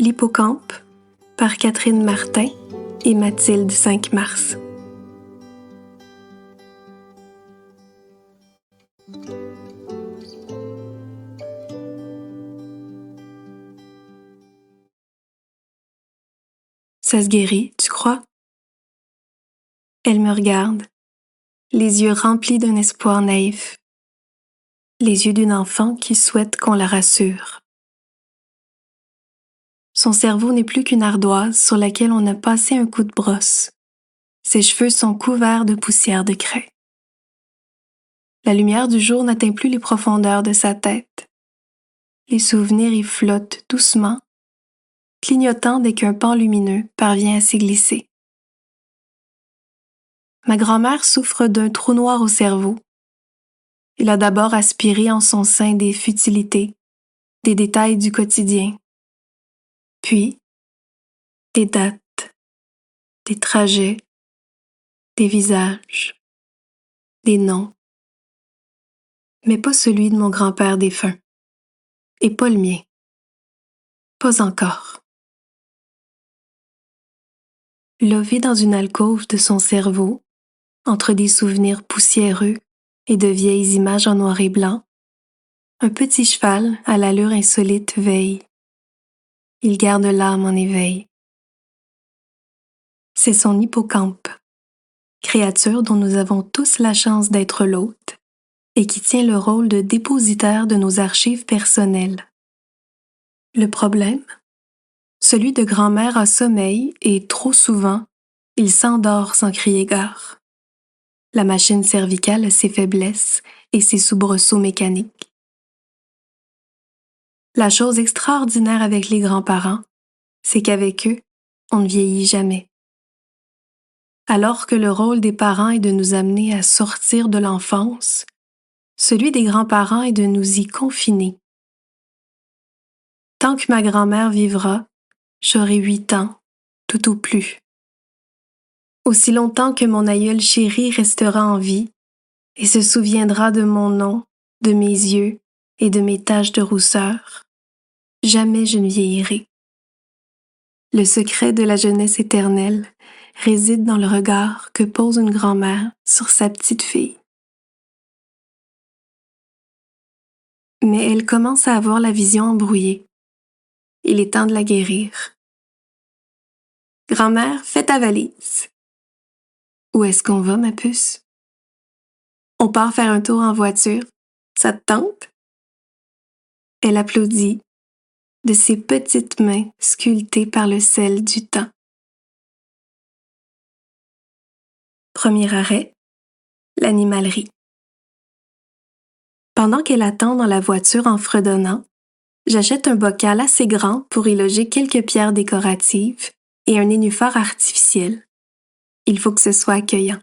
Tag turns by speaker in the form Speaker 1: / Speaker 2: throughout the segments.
Speaker 1: L'Hippocampe par Catherine Martin et Mathilde 5 mars. Ça se guérit, tu crois? Elle me regarde, les yeux remplis d'un espoir naïf, les yeux d'une enfant qui souhaite qu'on la rassure. Son cerveau n'est plus qu'une ardoise sur laquelle on a passé un coup de brosse. Ses cheveux sont couverts de poussière de craie. La lumière du jour n'atteint plus les profondeurs de sa tête. Les souvenirs y flottent doucement, clignotant dès qu'un pan lumineux parvient à s'y glisser. Ma grand-mère souffre d'un trou noir au cerveau. Il a d'abord aspiré en son sein des futilités, des détails du quotidien. Puis, des dates, des trajets, des visages, des noms. Mais pas celui de mon grand-père défunt. Et pas le mien. Pas encore. Lové dans une alcôve de son cerveau, entre des souvenirs poussiéreux et de vieilles images en noir et blanc, un petit cheval à l'allure insolite veille. Il garde l'âme en éveil. C'est son hippocampe, créature dont nous avons tous la chance d'être l'hôte et qui tient le rôle de dépositaire de nos archives personnelles. Le problème? Celui de grand-mère a sommeil et, trop souvent, il s'endort sans crier gare. La machine cervicale a ses faiblesses et ses soubresauts mécaniques. La chose extraordinaire avec les grands-parents, c'est qu'avec eux, on ne vieillit jamais. Alors que le rôle des parents est de nous amener à sortir de l'enfance, celui des grands-parents est de nous y confiner. Tant que ma grand-mère vivra, j'aurai 8 ans, tout au plus. Aussi longtemps que mon aïeul chéri restera en vie et se souviendra de mon nom, de mes yeux et de mes taches de rousseur, jamais je ne vieillirai. Le secret de la jeunesse éternelle réside dans le regard que pose une grand-mère sur sa petite fille. Mais elle commence à avoir la vision embrouillée. Il est temps de la guérir. Grand-mère, fais ta valise. Où est-ce qu'on va, ma puce? On part faire un tour en voiture. Ça te tente? Elle applaudit, de ses petites mains sculptées par le sel du temps. Premier arrêt, l'animalerie. Pendant qu'elle attend dans la voiture en fredonnant, j'achète un bocal assez grand pour y loger quelques pierres décoratives et un nénuphar artificiel. Il faut que ce soit accueillant.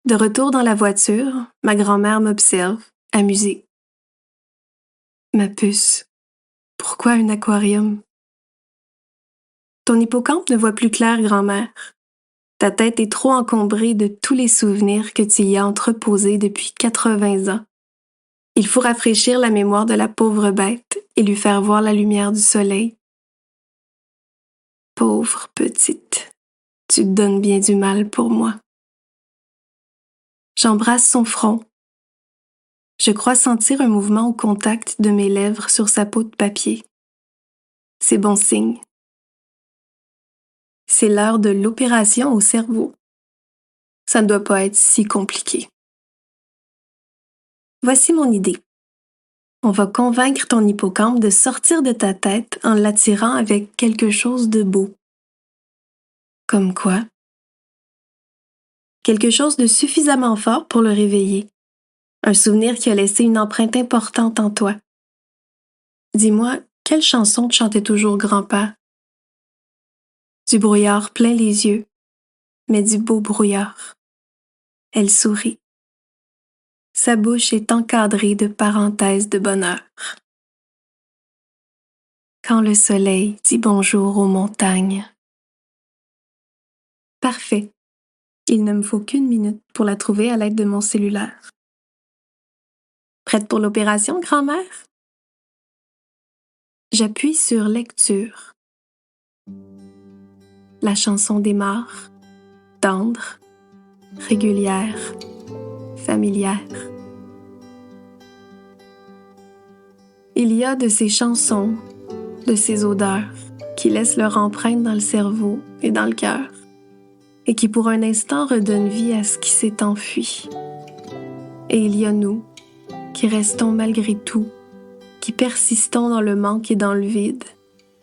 Speaker 1: De retour dans la voiture, ma grand-mère m'observe, amusée. Ma puce, pourquoi un aquarium? Ton hippocampe ne voit plus clair, grand-mère. Ta tête est trop encombrée de tous les souvenirs que tu y as entreposés depuis 80 ans. Il faut rafraîchir la mémoire de la pauvre bête et lui faire voir la lumière du soleil. Pauvre petite, tu te donnes bien du mal pour moi. J'embrasse son front. Je crois sentir un mouvement au contact de mes lèvres sur sa peau de papier. C'est bon signe. C'est l'heure de l'opération au cerveau. Ça ne doit pas être si compliqué. Voici mon idée. On va convaincre ton hippocampe de sortir de ta tête en l'attirant avec quelque chose de beau. Comme quoi? Quelque chose de suffisamment fort pour le réveiller. Un souvenir qui a laissé une empreinte importante en toi. Dis-moi, quelle chanson te chantait toujours grand-père? Du brouillard plein les yeux, mais du beau brouillard. Elle sourit. Sa bouche est encadrée de parenthèses de bonheur. Quand le soleil dit bonjour aux montagnes. Parfait. Il ne me faut qu'1 minute pour la trouver à l'aide de mon cellulaire. Prête pour l'opération, grand-mère? J'appuie sur lecture. La chanson démarre, tendre, régulière, familière. Il y a de ces chansons, de ces odeurs qui laissent leur empreinte dans le cerveau et dans le cœur et qui pour un instant redonnent vie à ce qui s'est enfui. Et il y a nous, qui restons malgré tout, qui persistons dans le manque et dans le vide,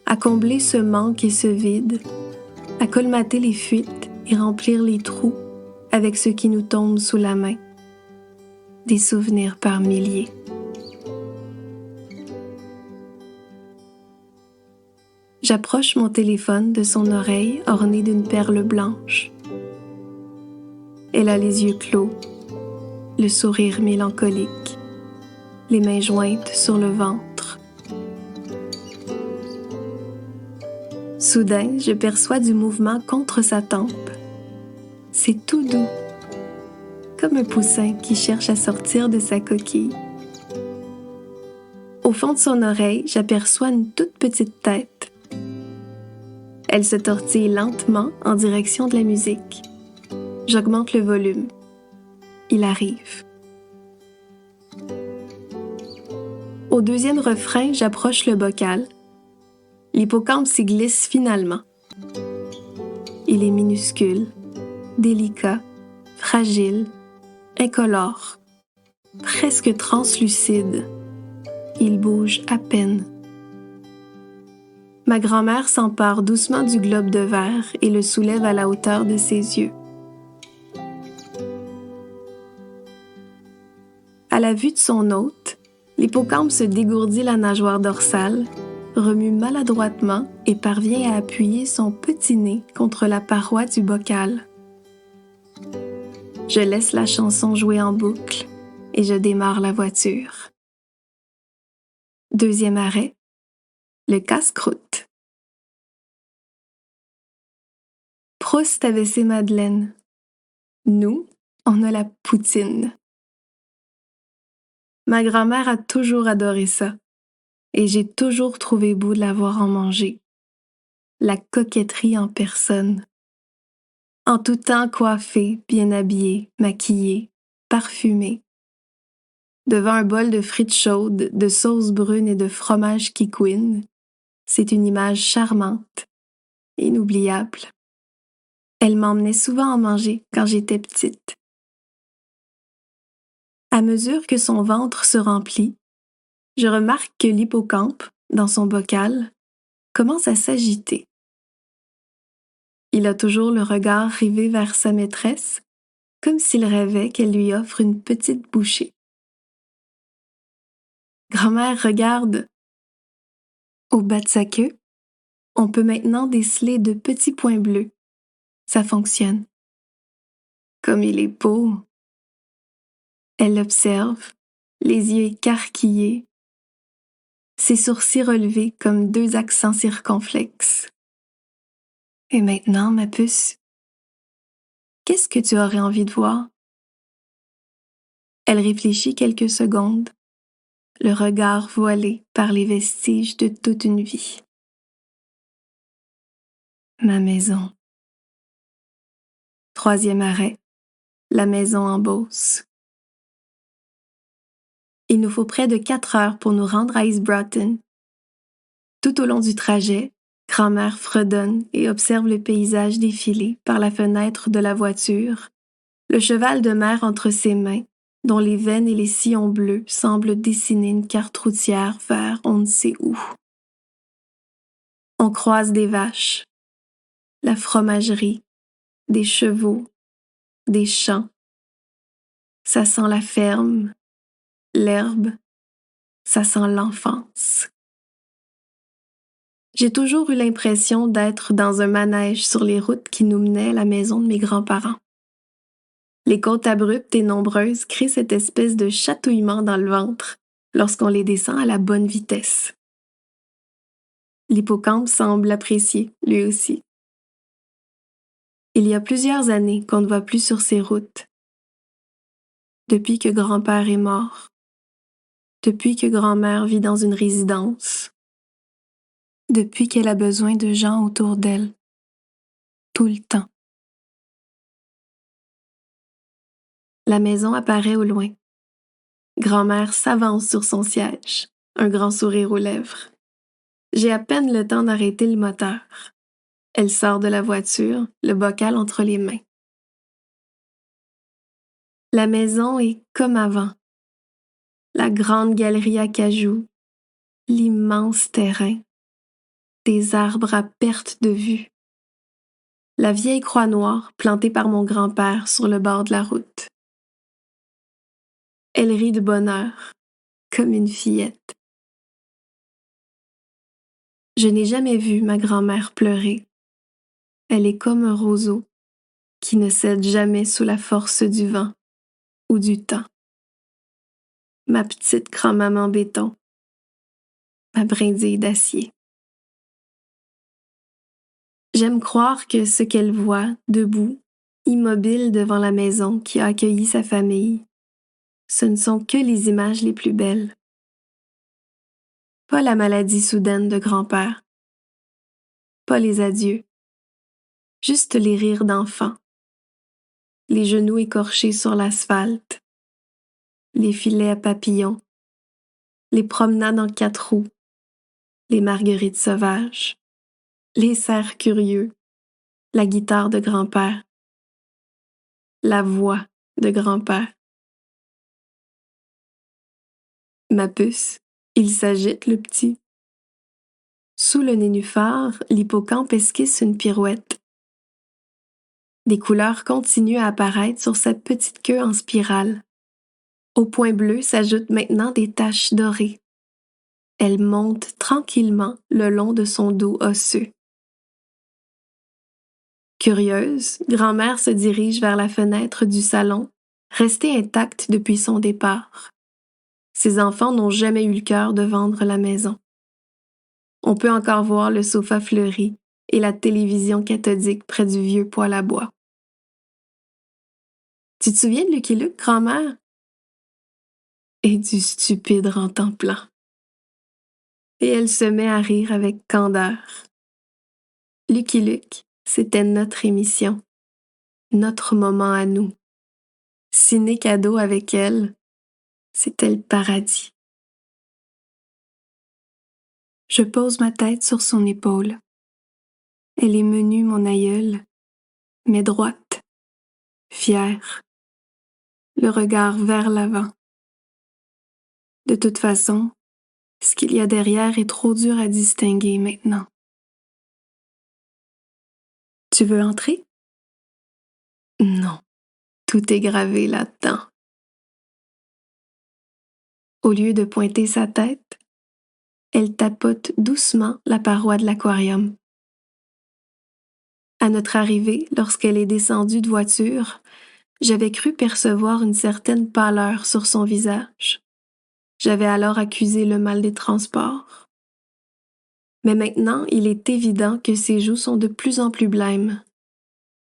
Speaker 1: à combler ce manque et ce vide, à colmater les fuites et remplir les trous avec ce qui nous tombe sous la main. Des souvenirs par milliers. J'approche mon téléphone de son oreille ornée d'une perle blanche. Elle a les yeux clos, le sourire mélancolique, les mains jointes sur le ventre. Soudain, je perçois du mouvement contre sa tempe. C'est tout doux, comme un poussin qui cherche à sortir de sa coquille. Au fond de son oreille, j'aperçois une toute petite tête. Elle se tortille lentement en direction de la musique. J'augmente le volume. Il arrive. Au deuxième refrain, j'approche le bocal. L'hippocampe s'y glisse finalement. Il est minuscule, délicat, fragile, incolore, presque translucide. Il bouge à peine. Ma grand-mère s'empare doucement du globe de verre et le soulève à la hauteur de ses yeux. À la vue de son hôte, l'hippocampe se dégourdit la nageoire dorsale, remue maladroitement et parvient à appuyer son petit nez contre la paroi du bocal. Je laisse la chanson jouer en boucle et je démarre la voiture. Deuxième arrêt, le casse-croûte. Proust avait ses madeleines. Nous, on a la poutine. Ma grand-mère a toujours adoré ça, et j'ai toujours trouvé beau de la voir en manger. La coquetterie en personne. En tout temps coiffée, bien habillée, maquillée, parfumée. Devant un bol de frites chaudes, de sauce brune et de fromage qui couine, c'est une image charmante, inoubliable. Elle m'emmenait souvent en manger quand j'étais petite. À mesure que son ventre se remplit, je remarque que l'hippocampe, dans son bocal, commence à s'agiter. Il a toujours le regard rivé vers sa maîtresse, comme s'il rêvait qu'elle lui offre une petite bouchée. Grand-mère regarde. Au bas de sa queue, on peut maintenant déceler de petits points bleus. Ça fonctionne. Comme il est beau. Elle l'observe, les yeux écarquillés, ses sourcils relevés comme deux accents circonflexes. Et maintenant, ma puce, qu'est-ce que tu aurais envie de voir? Elle réfléchit quelques secondes, le regard voilé par les vestiges de toute une vie. Ma maison. Troisième arrêt, la maison en Beauce. Il nous faut près de 4 heures pour nous rendre à East Broughton. Tout au long du trajet, grand-mère fredonne et observe le paysage défiler par la fenêtre de la voiture, le cheval de mer entre ses mains, dont les veines et les sillons bleus semblent dessiner une carte routière vers on ne sait où. On croise des vaches, la fromagerie, des chevaux, des champs. Ça sent la ferme, l'herbe, ça sent l'enfance. J'ai toujours eu l'impression d'être dans un manège sur les routes qui nous menaient à la maison de mes grands-parents. Les côtes abruptes et nombreuses créent cette espèce de chatouillement dans le ventre lorsqu'on les descend à la bonne vitesse. L'hippocampe semble l'apprécier, lui aussi. Il y a plusieurs années qu'on ne va plus sur ces routes. Depuis que grand-père est mort. Depuis que grand-mère vit dans une résidence. depuis qu'elle a besoin de gens autour d'elle, tout le temps. La maison apparaît au loin. Grand-mère s'avance sur son siège, un grand sourire aux lèvres. J'ai à peine le temps d'arrêter le moteur. Elle sort de la voiture, le bocal entre les mains. La maison est comme avant. La grande galerie à cajous, l'immense terrain, des arbres à perte de vue. La vieille croix noire plantée par mon grand-père sur le bord de la route. Elle rit de bonheur, comme une fillette. Je n'ai jamais vu ma grand-mère pleurer. Elle est comme un roseau qui ne cède jamais sous la force du vent ou du temps. Ma petite grand-maman béton, ma brindille d'acier. J'aime croire que ce qu'elle voit, debout, immobile devant la maison qui a accueilli sa famille, ce ne sont que les images les plus belles. Pas la maladie soudaine de grand-père, pas les adieux, juste les rires d'enfants, les genoux écorchés sur l'asphalte, les filets à papillons, les promenades en 4 roues, les marguerites sauvages, les cerfs curieux, la guitare de grand-père, la voix de grand-père. Ma puce, il s'agite le petit. Sous le nénuphar, l'hippocampe esquisse une pirouette. Des couleurs continuent à apparaître sur sa petite queue en spirale. Au point bleu s'ajoutent maintenant des taches dorées. Elle monte tranquillement le long de son dos osseux. Curieuse, grand-mère se dirige vers la fenêtre du salon, restée intacte depuis son départ. Ses enfants n'ont jamais eu le cœur de vendre la maison. On peut encore voir le sofa fleuri et la télévision cathodique près du vieux poêle à bois. Tu te souviens de Lucky Luke, grand-mère? Et du stupide Rantanplan. Et elle se met à rire avec candeur. Lucky Luke, c'était notre émission, notre moment à nous. Ciné cadeau avec elle, c'était le paradis. Je pose ma tête sur son épaule. Elle est menue, mon aïeule, mais droite, fière, le regard vers l'avant. De toute façon, ce qu'il y a derrière est trop dur à distinguer maintenant. Tu veux entrer? Non, tout est gravé là-dedans. Au lieu de pointer sa tête, elle tapote doucement la paroi de l'aquarium. À notre arrivée, lorsqu'elle est descendue de voiture, j'avais cru percevoir une certaine pâleur sur son visage. J'avais alors accusé le mal des transports. Mais maintenant, il est évident que ses joues sont de plus en plus blêmes.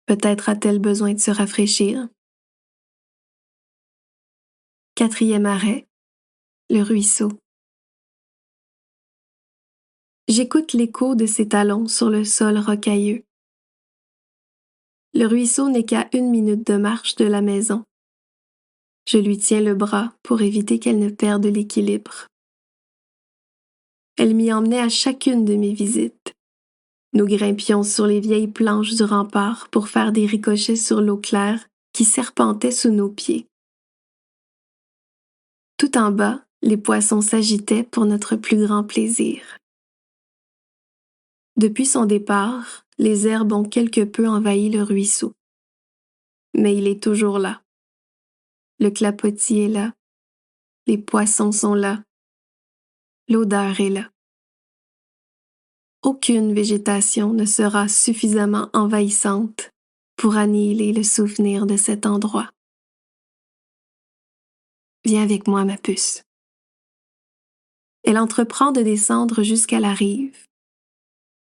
Speaker 1: Peut-être a-t-elle besoin de se rafraîchir. 4e arrêt, le ruisseau. J'écoute l'écho de ses talons sur le sol rocailleux. Le ruisseau n'est qu'à 1 minute de marche de la maison. Je lui tiens le bras pour éviter qu'elle ne perde l'équilibre. Elle m'y emmenait à chacune de mes visites. Nous grimpions sur les vieilles planches du rempart pour faire des ricochets sur l'eau claire qui serpentait sous nos pieds. Tout en bas, les poissons s'agitaient pour notre plus grand plaisir. Depuis son départ, les herbes ont quelque peu envahi le ruisseau. Mais il est toujours là. Le clapotis est là. Les poissons sont là. L'odeur est là. Aucune végétation ne sera suffisamment envahissante pour annihiler le souvenir de cet endroit. Viens avec moi, ma puce. Elle entreprend de descendre jusqu'à la rive.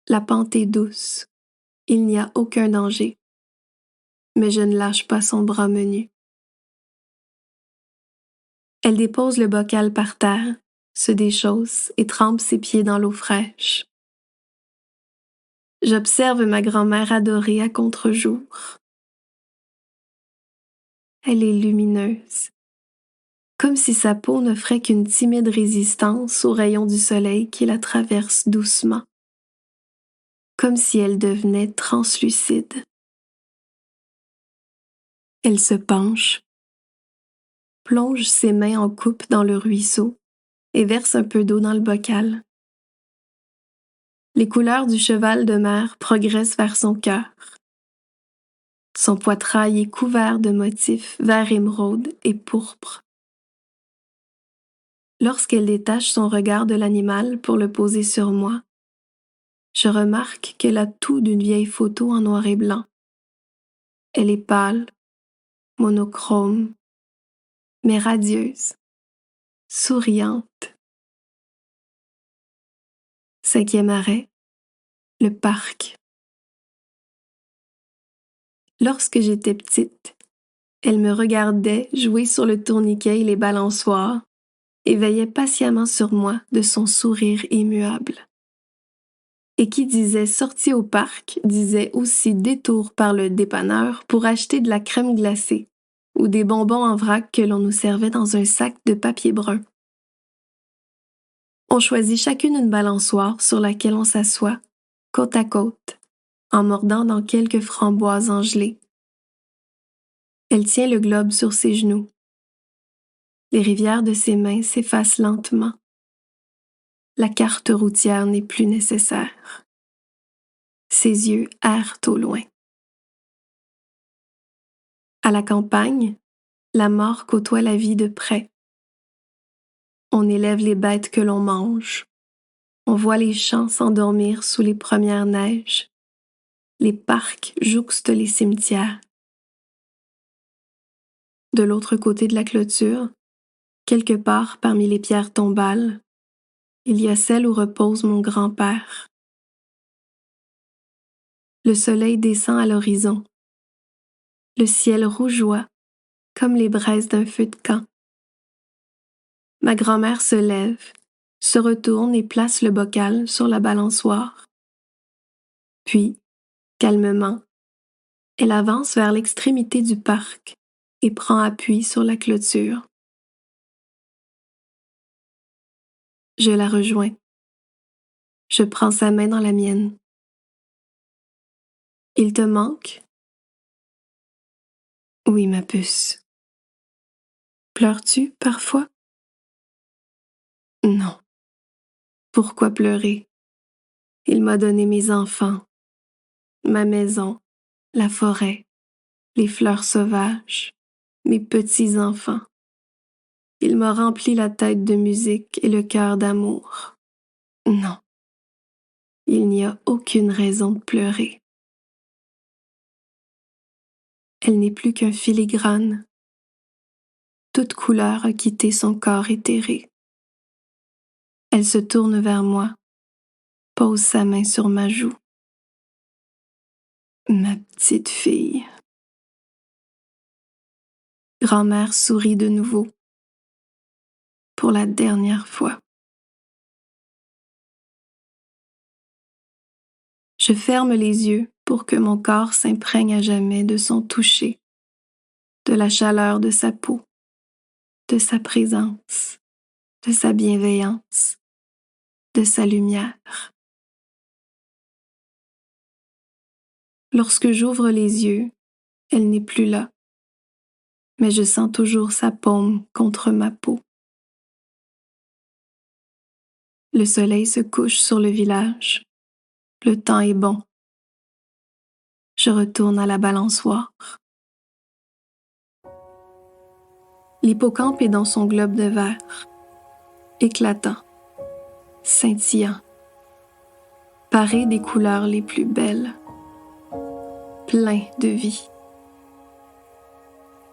Speaker 1: La pente est douce. Il n'y a aucun danger. Mais je ne lâche pas son bras menu. Elle dépose le bocal par terre, se déchausse et trempe ses pieds dans l'eau fraîche. J'observe ma grand-mère adorée à contre-jour. Elle est lumineuse, comme si sa peau n'offrait qu'une timide résistance aux rayons du soleil qui la traverse doucement, comme si elle devenait translucide. Elle se penche, plonge ses mains en coupe dans le ruisseau et verse un peu d'eau dans le bocal. Les couleurs du cheval de mer progressent vers son cœur. Son poitrail est couvert de motifs vert émeraude et pourpre. Lorsqu'elle détache son regard de l'animal pour le poser sur moi, je remarque qu'elle a tout d'une vieille photo en noir et blanc. Elle est pâle, monochrome, mais radieuse, souriante. 5e arrêt, le parc. Lorsque j'étais petite, elle me regardait jouer sur le tourniquet et les balançoires et veillait patiemment sur moi de son sourire immuable. Et qui disait sortie au parc disait aussi détour par le dépanneur pour acheter de la crème glacée ou des bonbons en vrac que l'on nous servait dans un sac de papier brun. On choisit chacune une balançoire sur laquelle on s'assoit, côte à côte, en mordant dans quelques framboises en gelée. Elle tient le globe sur ses genoux. Les rivières de ses mains s'effacent lentement. La carte routière n'est plus nécessaire. Ses yeux errent au loin. À la campagne, la mort côtoie la vie de près. On élève les bêtes que l'on mange. On voit les champs s'endormir sous les premières neiges. Les parcs jouxtent les cimetières. De l'autre côté de la clôture, quelque part parmi les pierres tombales, il y a celle où repose mon grand-père. Le soleil descend à l'horizon. Le ciel rougeoie comme les braises d'un feu de camp. Ma grand-mère se lève, se retourne et place le bocal sur la balançoire. Puis, calmement, elle avance vers l'extrémité du parc et prend appui sur la clôture. Je la rejoins. Je prends sa main dans la mienne. Il te manque? Oui, ma puce. Pleures-tu parfois? Non. Pourquoi pleurer? Il m'a donné mes enfants, ma maison, la forêt, les fleurs sauvages, mes petits-enfants. Il m'a rempli la tête de musique et le cœur d'amour. Non, il n'y a aucune raison de pleurer. Elle n'est plus qu'un filigrane. Toute couleur a quitté son corps éthéré. Elle se tourne vers moi, pose sa main sur ma joue. Ma petite fille. Grand-mère sourit de nouveau. Pour la dernière fois. Je ferme les yeux pour que mon corps s'imprègne à jamais de son toucher, de la chaleur de sa peau, de sa présence, de sa bienveillance, de sa lumière. Lorsque j'ouvre les yeux, elle n'est plus là, mais je sens toujours sa paume contre ma peau. Le soleil se couche sur le village. Le temps est bon. Je retourne à la balançoire. L'hippocampe est dans son globe de verre, éclatant, scintillant, paré des couleurs les plus belles, plein de vie.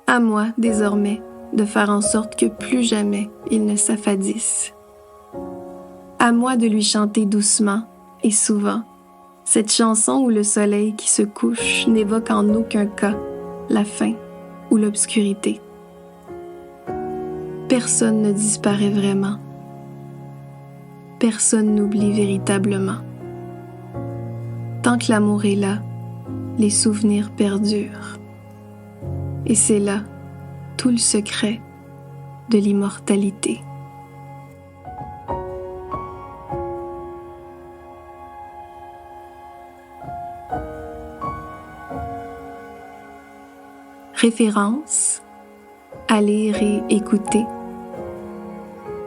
Speaker 1: À moi, désormais, de faire en sorte que plus jamais il ne s'affadisse. À moi de lui chanter doucement et souvent cette chanson où le soleil qui se couche n'évoque en aucun cas la fin ou l'obscurité. Personne ne disparaît vraiment. Personne n'oublie véritablement. Tant que l'amour est là, les souvenirs perdurent. Et c'est là tout le secret de l'immortalité. Référence à lire et écouter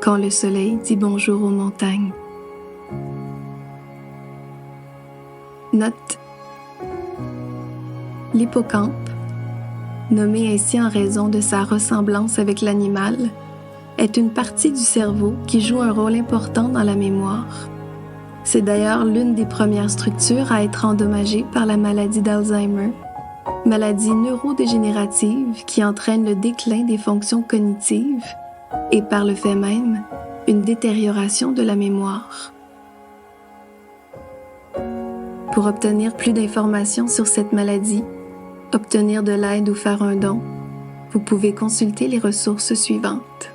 Speaker 1: quand le soleil dit bonjour aux montagnes. Note: l'hippocampe, nommé ainsi en raison de sa ressemblance avec l'animal, est une partie du cerveau qui joue un rôle important dans la mémoire. C'est d'ailleurs l'une des premières structures à être endommagée par la maladie d'Alzheimer, maladie neurodégénérative qui entraîne le déclin des fonctions cognitives et par le fait même, une détérioration de la mémoire. Pour obtenir plus d'informations sur cette maladie, obtenir de l'aide ou faire un don, vous pouvez consulter les ressources suivantes.